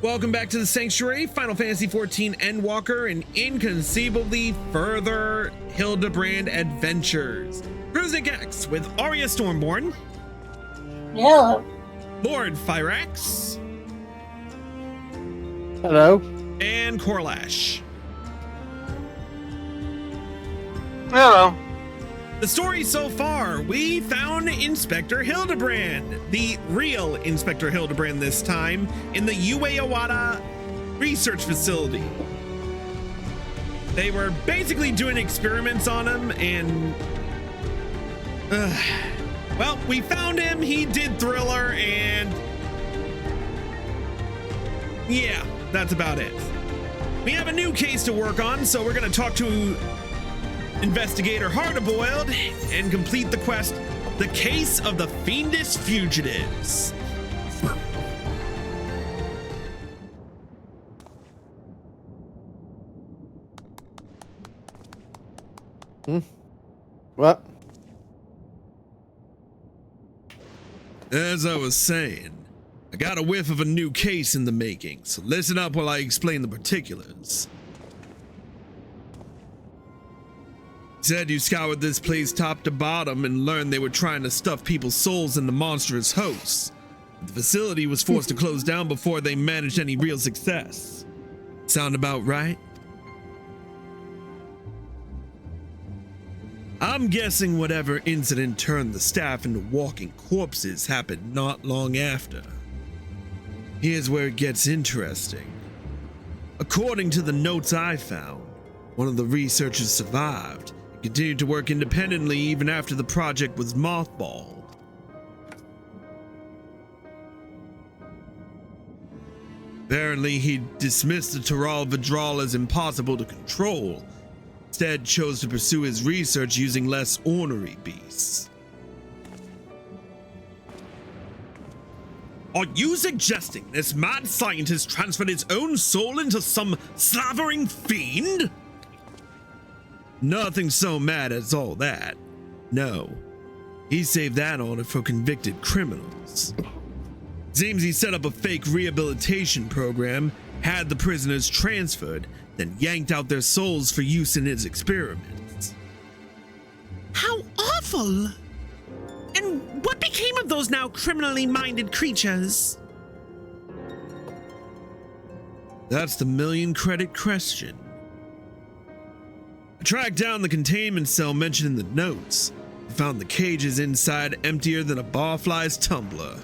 Welcome back to the Sanctuary, Final Fantasy XIV Endwalker, and inconceivably further Hildebrand adventures. Cruising X with Arya Stormborn. Hello. Lord Fyrax. Hello. And Korlash. Hello. The story so far, we found Inspector Hildebrand, the real Inspector Hildebrand this time, in the Ueawada research facility. They were basically doing experiments on him, and well, we found him, he did Thriller, and yeah, that's about it. We have a new case to work on, so we're gonna talk to Investigator Hardiboiled and complete the quest, the case of the Fiendish Fugitives. What? As I was saying, I got a whiff of a new case in the making, so listen up while I explain the particulars. Said you scoured this place top to bottom and learned they were trying to stuff people's souls into monstrous hosts. The facility was forced to close down before they managed any real success. Sound about right? I'm guessing whatever incident turned the staff into walking corpses happened not long after. Here's where it gets interesting. According to the notes I found, one of the researchers survived. Continued to work independently even after the project was mothballed. Apparently, he dismissed the Taral Vidral as impossible to control. Instead, chose to pursue his research using less ornery beasts. Are you suggesting this mad scientist transferred his own soul into some slavering fiend? Nothing so mad as all that. No, he saved that honor for convicted criminals. Seems he set up a fake rehabilitation program, had the prisoners transferred, then yanked out their souls for use in his experiments. How awful! And what became of those now criminally minded creatures? That's the million-credit question. I tracked down the containment cell mentioned in the notes. I found the cages inside emptier than a barfly's tumbler.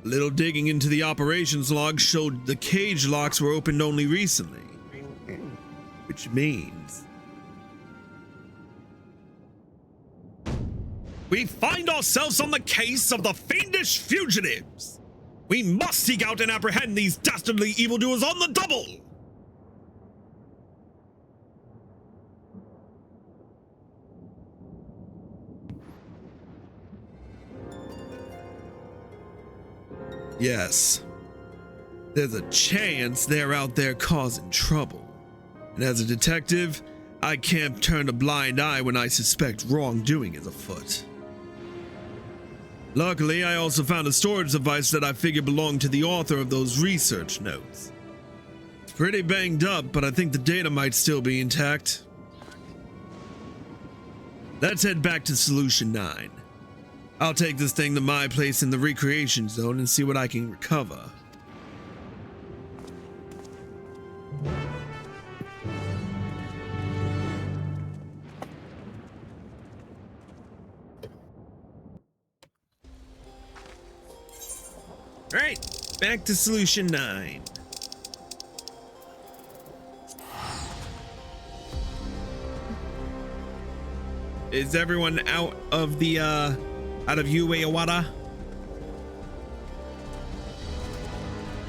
A little digging into the operations log showed the cage locks were opened only recently. Which means we find ourselves on the case of the Fiendish Fugitives. We must seek out and apprehend these dastardly evildoers on the double! Yes, there's a chance they're out there causing trouble. And as a detective, I can't turn a blind eye when I suspect wrongdoing is afoot. Luckily, I also found a storage device that I figure belonged to the author of those research notes. It's pretty banged up, but I think the data might still be intact. Let's head back to Solution 9. I'll take this thing to my place in the recreation zone and see what I can recover. All right, back to Solution 9. Is everyone out of the, out of Ueawada?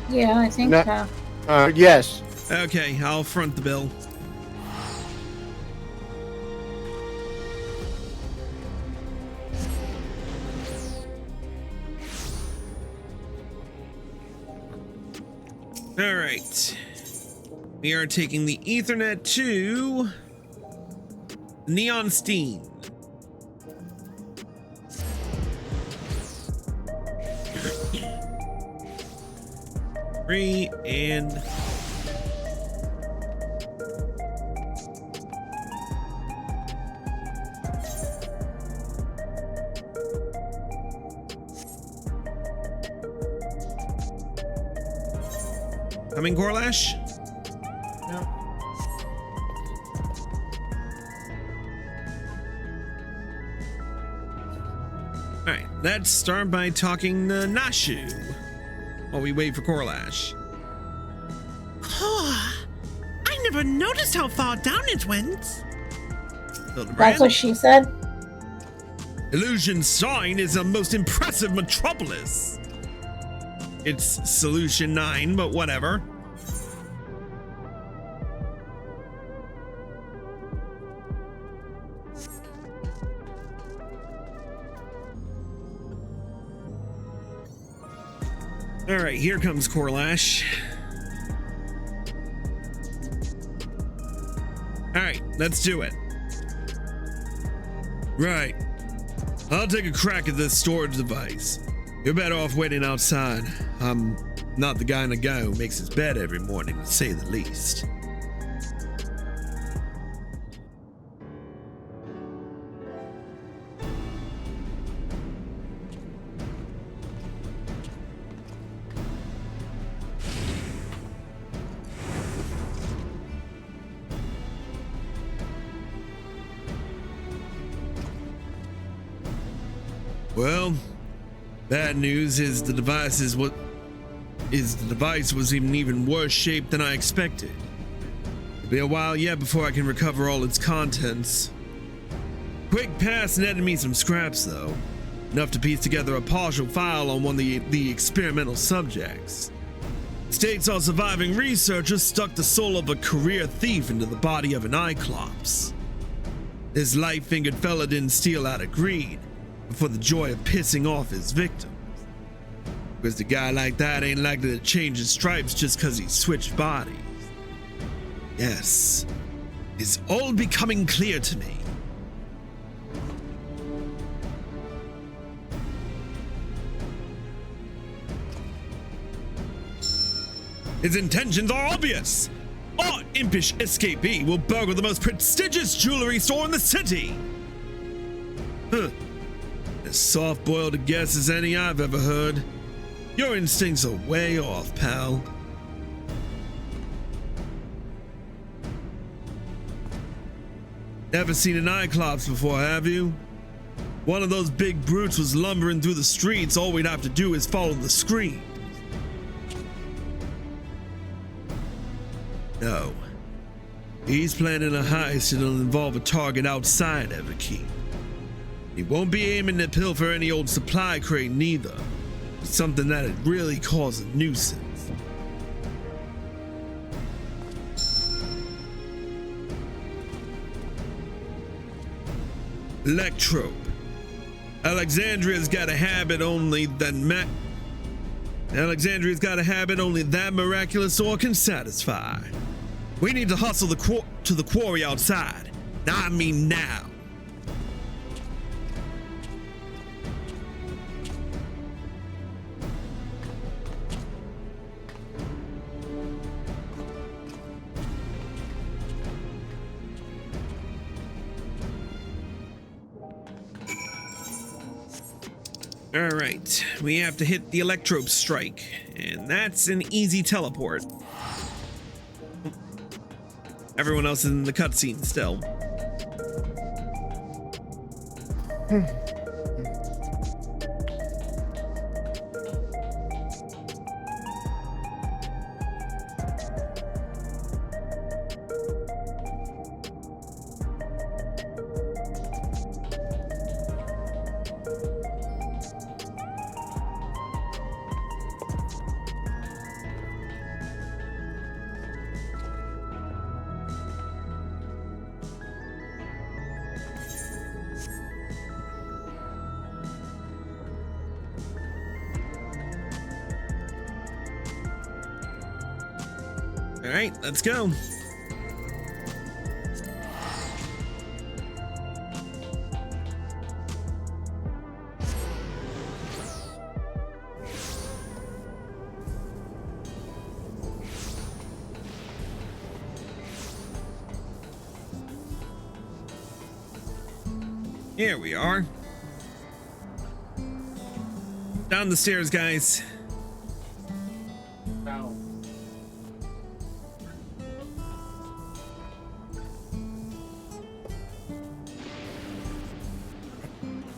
Yeah, I think No. so. Yes. Okay, I'll front the bill. All right. We are taking the Ethernet to Neon Steam. 3 and coming, Gorlash? No. Alright, let's start by talking to Nashu while we wait for Gorlash. Oh, I never noticed how far down it went. That's what she said. Illusion Sign is the most impressive metropolis. It's Solution 9, but whatever. All right, here comes Gorlash. All right, let's do it. Right. I'll take a crack at this storage device. You're better off waiting outside. I'm not the guy in the guy who makes his bed every morning, to say the least. Well, bad news is the device was in even worse shape than I expected. It'll be a while yet before I can recover all its contents. Quick pass netted me some scraps though, enough to piece together a partial file on one of the experimental subjects. States our surviving researcher stuck the soul of a career thief into the body of an Cyclops. This light-fingered fella didn't steal out of greed, but for the joy of pissing off his victims. Because the guy like that ain't likely to change his stripes just because he switched bodies. Yes, it's all becoming clear to me. His intentions are obvious. Our impish escapee will burgle the most prestigious jewelry store in the city. Huh. As soft-boiled a guess as any I've ever heard. Your instincts are way off, pal. Never seen an Cyclops before, have you? One of those big brutes was lumbering through the streets. All we'd have to do is follow the screen. No. He's planning a heist that'll involve a target outside Everkeep. He won't be aiming to pilfer any old supply crate neither. It's something that'd really cause a nuisance. Electrope. Alexandria's got a habit only that miraculous ore can satisfy. We need to hustle to the quarry outside. I mean now. All right, we have to hit the Electrope strike, and that's an easy teleport. Everyone else is in the cutscene still. All right, let's go. Here we are. Down the stairs, guys. No.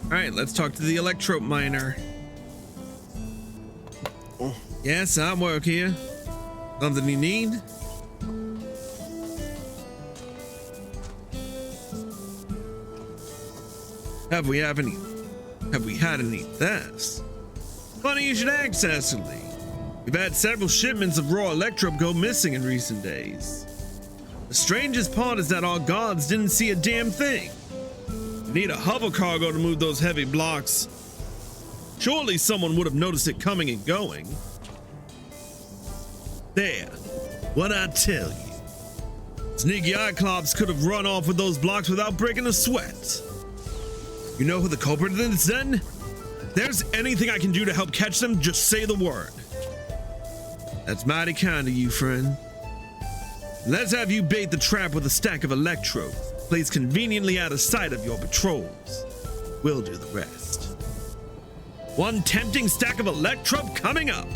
All right, let's talk to the electrope miner. Yes, I'm work here. Something you need? Have we had any thefts? Funny you should ask, Cecily. We've had several shipments of raw electrope go missing in recent days. The strangest part is that our guards didn't see a damn thing. We need a hover cargo to move those heavy blocks. Surely someone would have noticed it coming and going. There, what I tell you. Sneaky Cyclops could have run off with those blocks without breaking a sweat. You know who the culprit is then? If there's anything I can do to help catch them, just say the word. That's mighty kind of you, friend. Let's have you bait the trap with a stack of electrodes, placed conveniently out of sight of your patrols. We'll do the rest. One tempting stack of electrope coming up.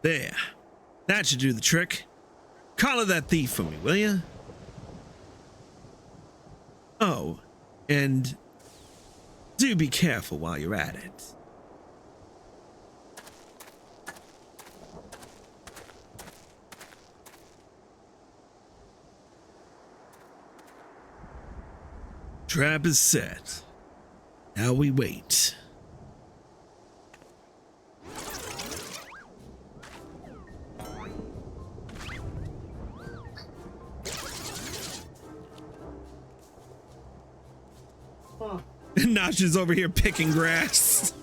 There. That should do the trick. Collar that thief for me, will you? Oh, and do be careful while you're at it. Trap is set. Now we wait. And Notch's over here picking grass.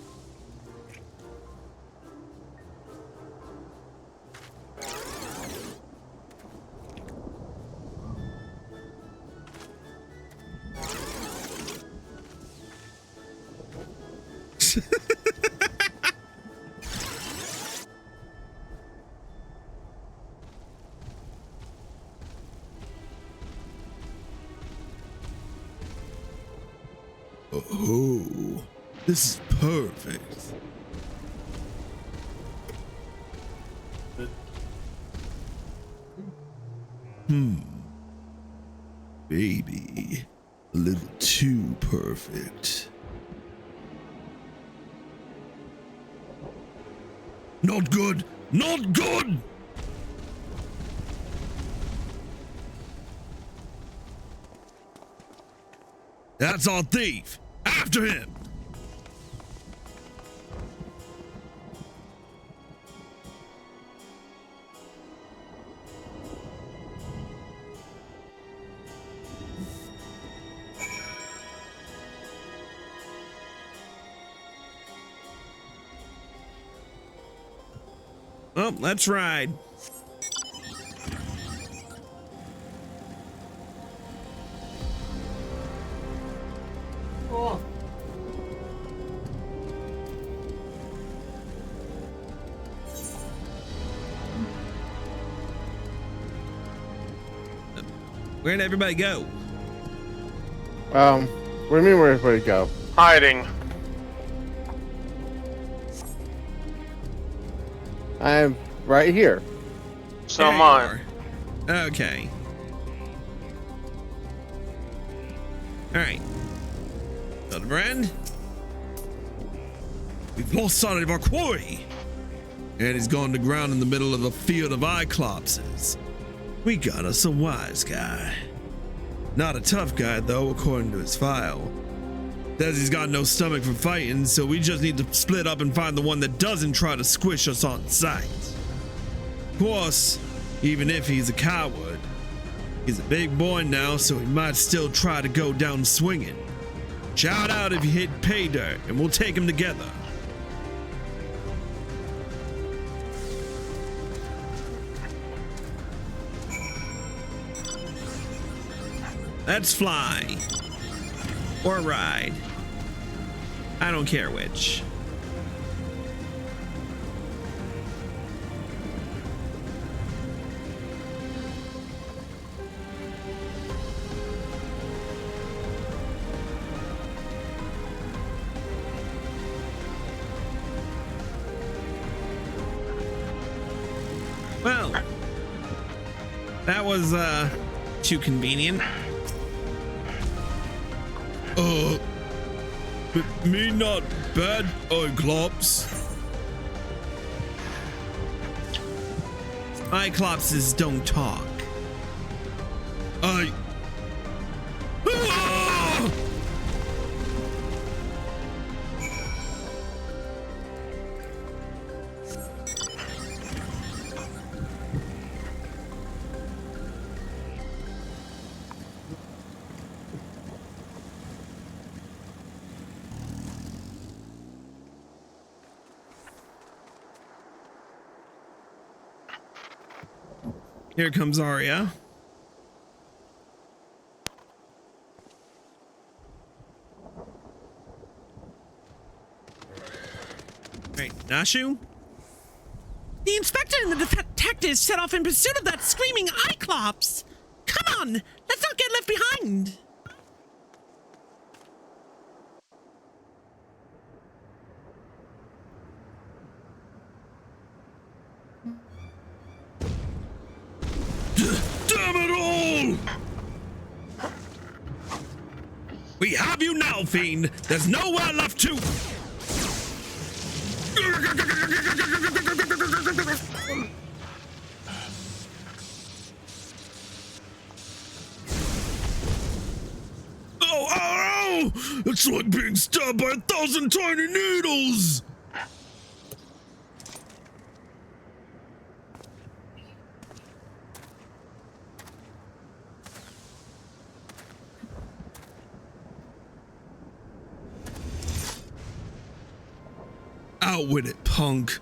Oh, this is perfect. Maybe a little too perfect. Not good! Not good! That's our thief! After him! Well, let's ride. Oh. Where'd everybody go? What do you mean where'd everybody go? Hiding. I'm right here. So There am you I. are. Okay. Alright. Hildebrand. We've lost sight of our quarry. And he's gone to ground in the middle of a field of Cyclopses. We got us a wise guy. Not a tough guy, though, according to his file. Says he's got no stomach for fighting, so we just need to split up and find the one that doesn't try to squish us on sight. Of course, even if he's a coward, he's a big boy now, so he might still try to go down swinging. Shout out if you hit pay dirt, and we'll take him together. Let's fly. or ride. I don't care which. Well, that was too convenient. Me not bad, Cyclops. Cyclopses don't talk. Ah! Here comes Arya. Right, Nashu? The inspector and the detectives set off in pursuit of that screaming Cyclops. Come on, let's not get left behind. Damn it all! We have you now, Fiend. There's nowhere left to. Oh! It's like being stabbed by 1,000 tiny needles! Out with it, punk.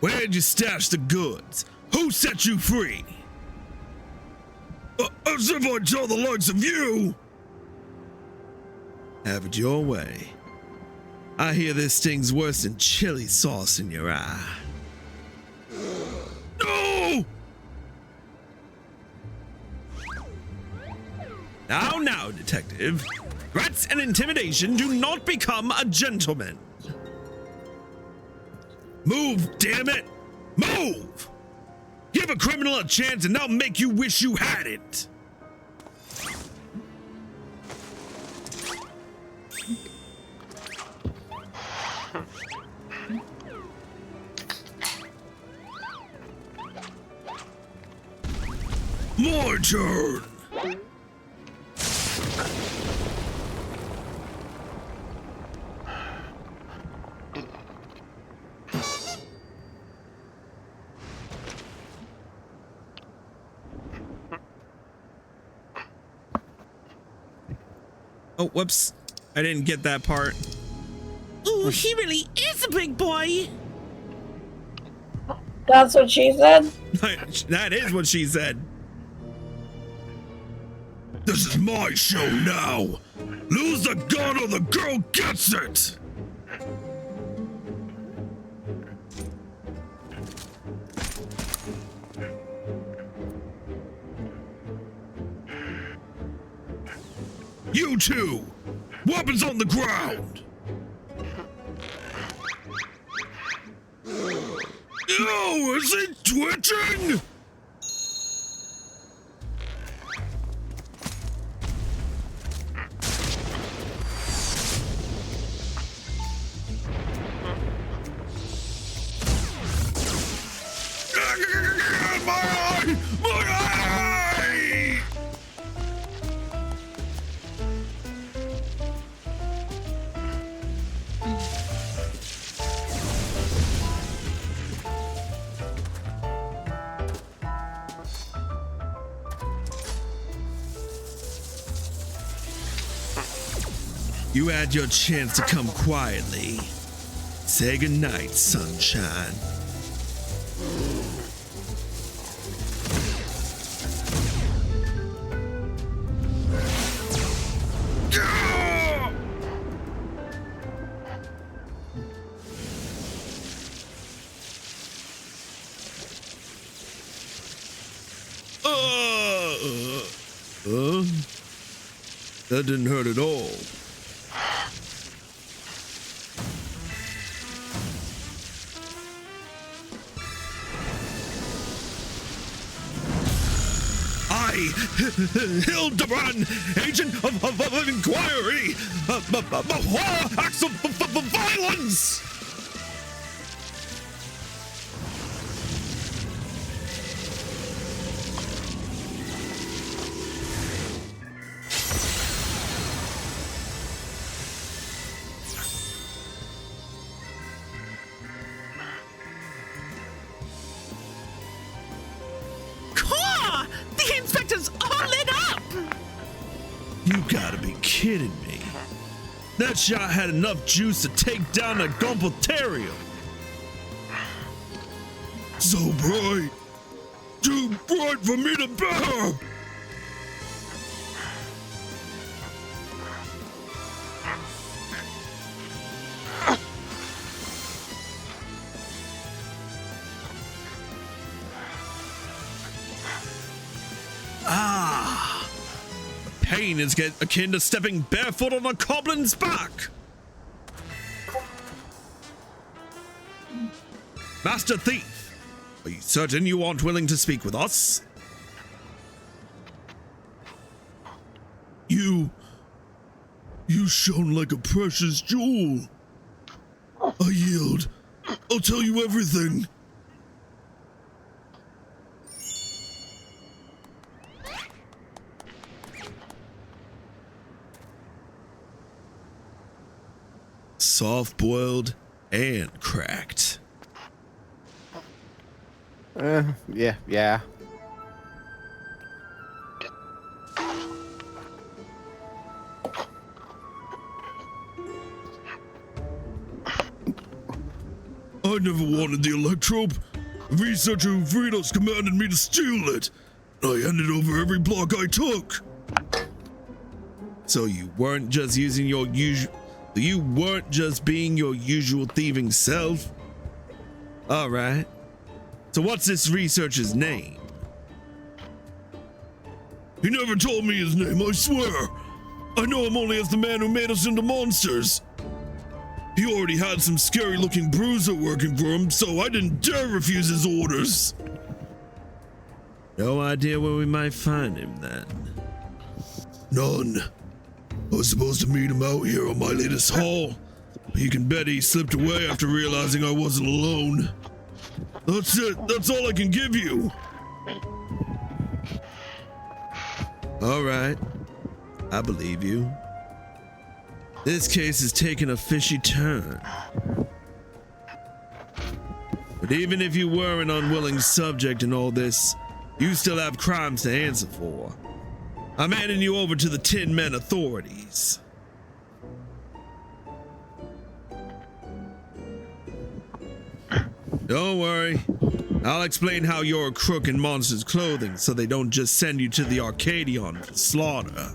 Where'd you stash the goods? Who set you free? As if I'd tell the likes of you! Have it your way. I hear this sting's worse than chili sauce in your eye. No! Now, detective. Threats and intimidation do not become a gentleman. Move, damn it! Move! Give a criminal a chance and they'll make you wish you had it. My turn! Oh, whoops. I didn't get that part. Ooh, he really is a big boy. That's what she said? That is what she said. This is my show now. Lose the gun or the girl gets it. You two, weapons on the ground. Oh, is it twitching? My eye! My eye! You had your chance to come quietly. Say goodnight, sunshine. Gah! That didn't hurt at all. Hildebrand, agent of inquiry, horror acts of violence. You gotta be kidding me. That shot had enough juice to take down a Gumpelterium. So bright. Too bright for me to bear. Pain is akin to stepping barefoot on a goblin's back. Master Thief, are you certain you aren't willing to speak with us? You shone like a precious jewel. I yield. I'll tell you everything. Soft-boiled and cracked. Yeah. I never wanted the electrope. A researcher who freed us commanded me to steal it. I handed over every block I took. So you weren't just using your usual... You weren't just being your usual thieving self? Alright. So what's this researcher's name? He never told me his name, I swear. I know him only as the man who made us into monsters. He already had some scary-looking bruiser working for him, so I didn't dare refuse his orders. No idea where we might find him, then? None. I was supposed to meet him out here on my latest haul. You can bet he slipped away after realizing I wasn't alone. That's it. That's all I can give you. All right. I believe you. This case is taking a fishy turn. But even if you were an unwilling subject in all this, you still have crimes to answer for. I'm handing you over to the Tin Men authorities. Don't worry. I'll explain how you're a crook in monsters' clothing so they don't just send you to the Arcadion for slaughter.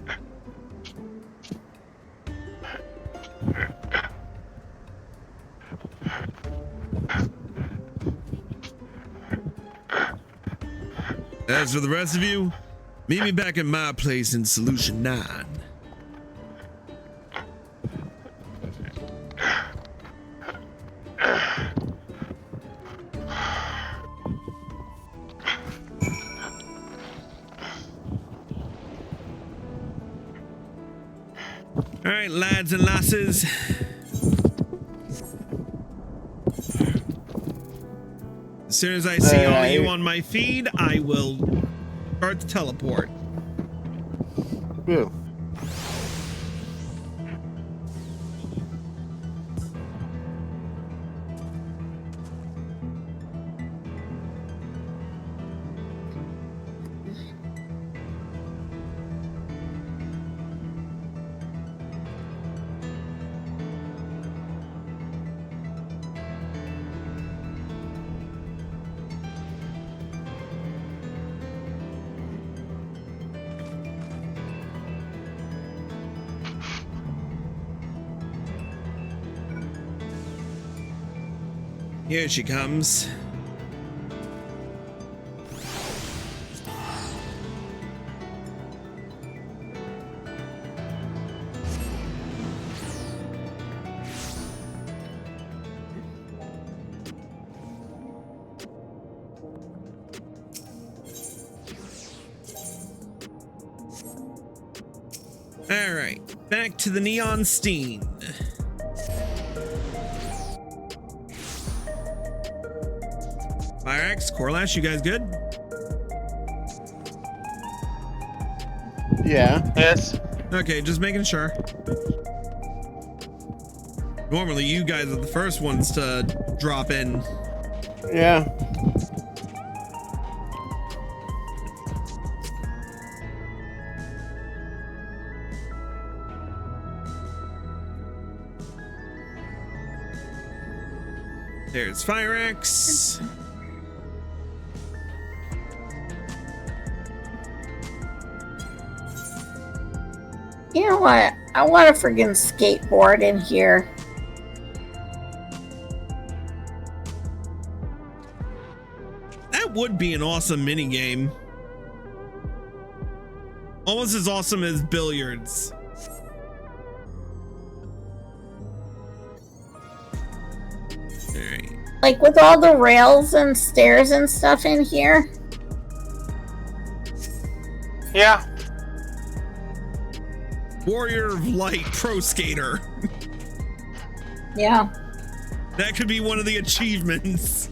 As for the rest of you, meet me back at my place in Solution 9. All right, lads and lasses. As soon as I see all you on my feed, I will start the teleport. Yeah. Here she comes. All right, back to the Neon Steam. Fireaxe, Corlash, you guys good? Yeah. Yes. Okay, just making sure. Normally, you guys are the first ones to drop in. Yeah. There's Fireaxe. You know what? I want a friggin' skateboard in here. That would be an awesome mini game. Almost as awesome as billiards. All right. Like with all the rails and stairs and stuff in here. Yeah. Warrior of Light Pro Skater. Yeah. That could be one of the achievements.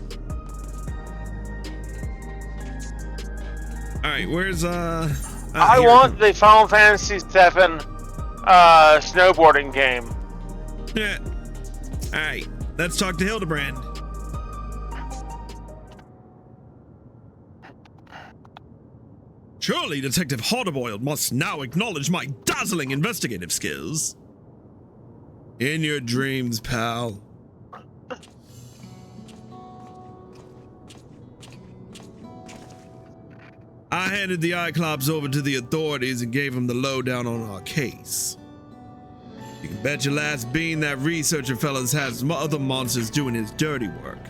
All right, where's I here. want the Final Fantasy XIV snowboarding game. Yeah. All right, let's talk to Hildebrand. Surely Detective Hardiboiled must now acknowledge my dazzling investigative skills. In your dreams, pal. I handed the Cyclops over to the authorities and gave them the lowdown on our case. You can bet your last bean that researcher fellas has other monsters doing his dirty work.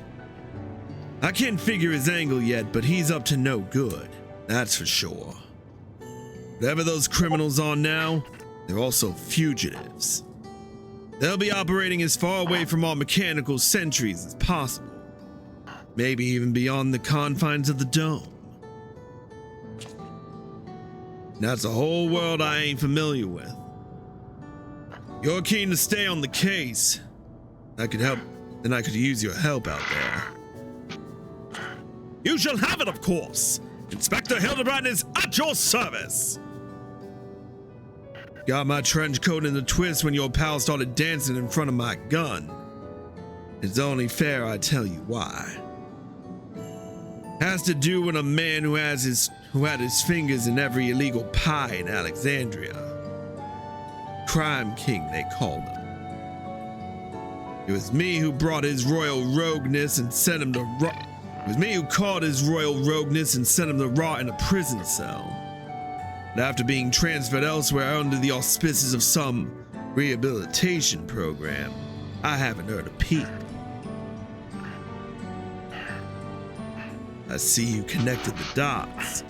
I can't figure his angle yet, but he's up to no good. That's for sure. Whatever those criminals are now, they're also fugitives. They'll be operating as far away from our mechanical sentries as possible. Maybe even beyond the confines of the dome. That's a whole world I ain't familiar with. You're keen to stay on the case. I could help, then I could use your help out there. You shall have it, of course. Inspector Hildebrand is at your service. Got my trench coat in the twist when your pal started dancing in front of my gun. It's only fair I tell you why. Has to do with a man who had his fingers in every illegal pie in Alexandria. Crime King, they called him. It was me who brought his royal rogueness and sent him to rot. It was me who caught his royal rogueness and sent him to rot in a prison cell. But after being transferred elsewhere under the auspices of some rehabilitation program, I haven't heard a peep. I see you connected the dots.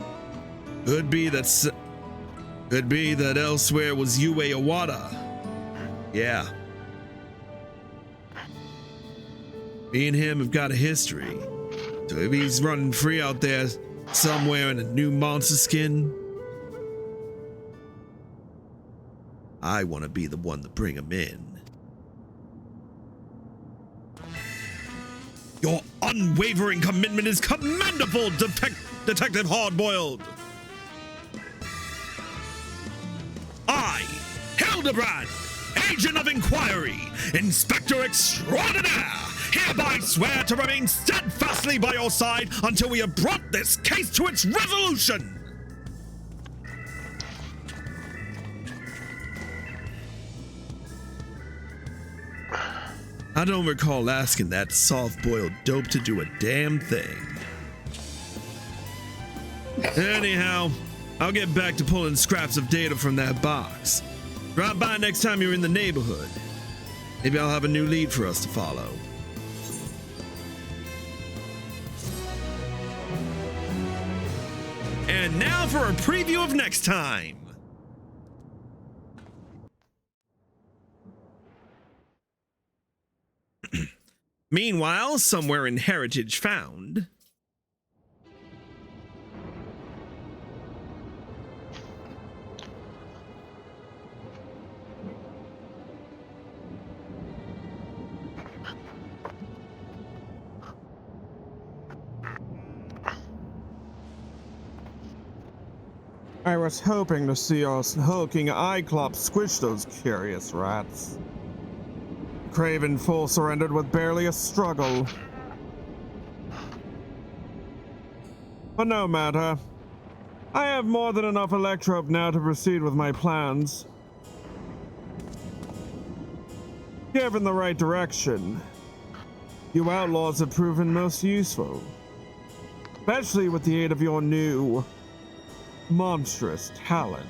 Could be that elsewhere was Yue Iwata. Yeah. Me and him have got a history. So if he's running free out there somewhere in a new monster skin, I want to be the one to bring him in. Your unwavering commitment is commendable, Detective Hardboiled. I, Hildebrand, Agent of Inquiry, Inspector Extraordinaire, hereby swear to remain steadfastly by your side until we have brought this case to its resolution. I don't recall asking that soft-boiled dope to do a damn thing. Anyhow, I'll get back to pulling scraps of data from that box. Drop by next time you're in the neighborhood. Maybe I'll have a new lead for us to follow. And now for a preview of next time. Meanwhile, somewhere in Heritage Found. I was hoping to see our hulking Cyclops squish those curious rats. Craven full surrendered with barely a struggle. But no matter. I have more than enough electrope now to proceed with my plans. Given the right direction, you outlaws have proven most useful. Especially with the aid of your new, monstrous talents.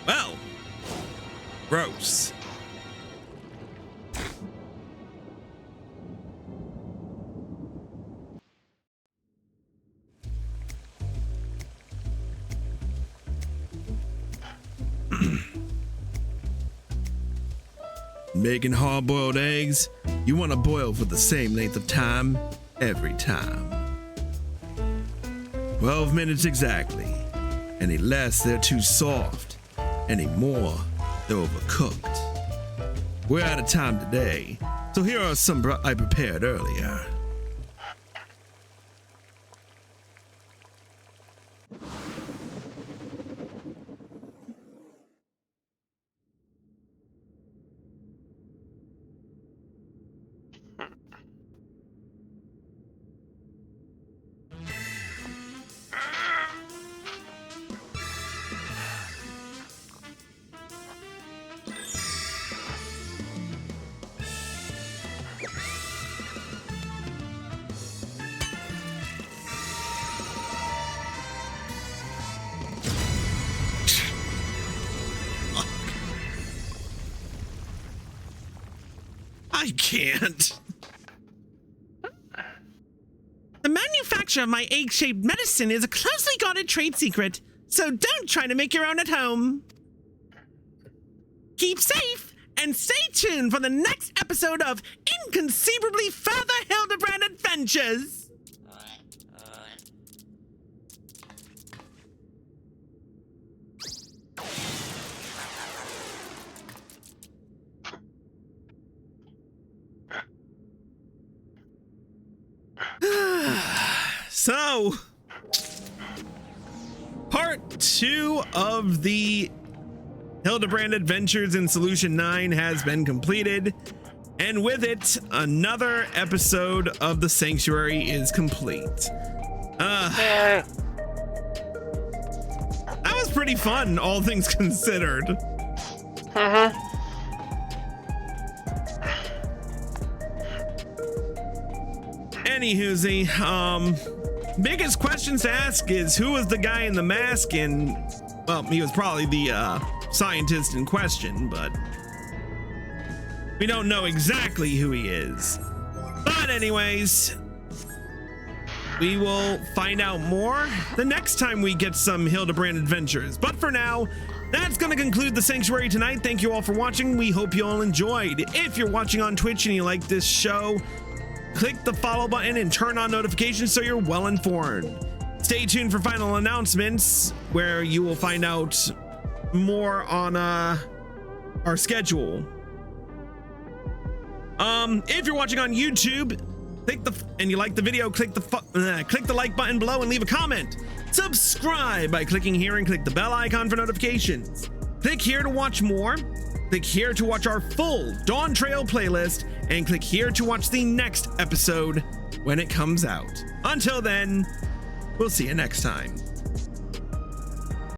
Well, gross. Making hard-boiled eggs, you want to boil for the same length of time every time. 12 minutes exactly. Any less, they're too soft. Any more, they're overcooked. We're out of time today, so here are some I prepared earlier. I can't. The manufacture of my egg-shaped medicine is a closely guarded trade secret, so don't try to make your own at home. Keep safe and stay tuned for the next episode of Inconceivably Further Hildebrand Adventures. So, part 2 of the Hildebrand Adventures in Solution 9 has been completed, and with it, another episode of the Sanctuary is complete. That was pretty fun, all things considered. Anywhoozy, biggest questions to ask is who was the guy in the mask, and well, he was probably the scientist in question, but we don't know exactly who he is. But anyways, we will find out more the next time we get some Hildebrand Adventures. But for now, that's going to conclude the Sanctuary tonight. Thank you all for watching. We hope you all enjoyed. If you're watching on Twitch and you like this show, click the follow button and turn on notifications so you're well informed. Stay tuned for final announcements where you will find out more on our schedule. If you're watching on YouTube, and you like the video, click the like button below and leave a comment. Subscribe by clicking here and click the bell icon for notifications. Click here to watch more. Click here to watch our full Dawntrail playlist, and click here to watch the next episode when it comes out. Until then, we'll see you next time.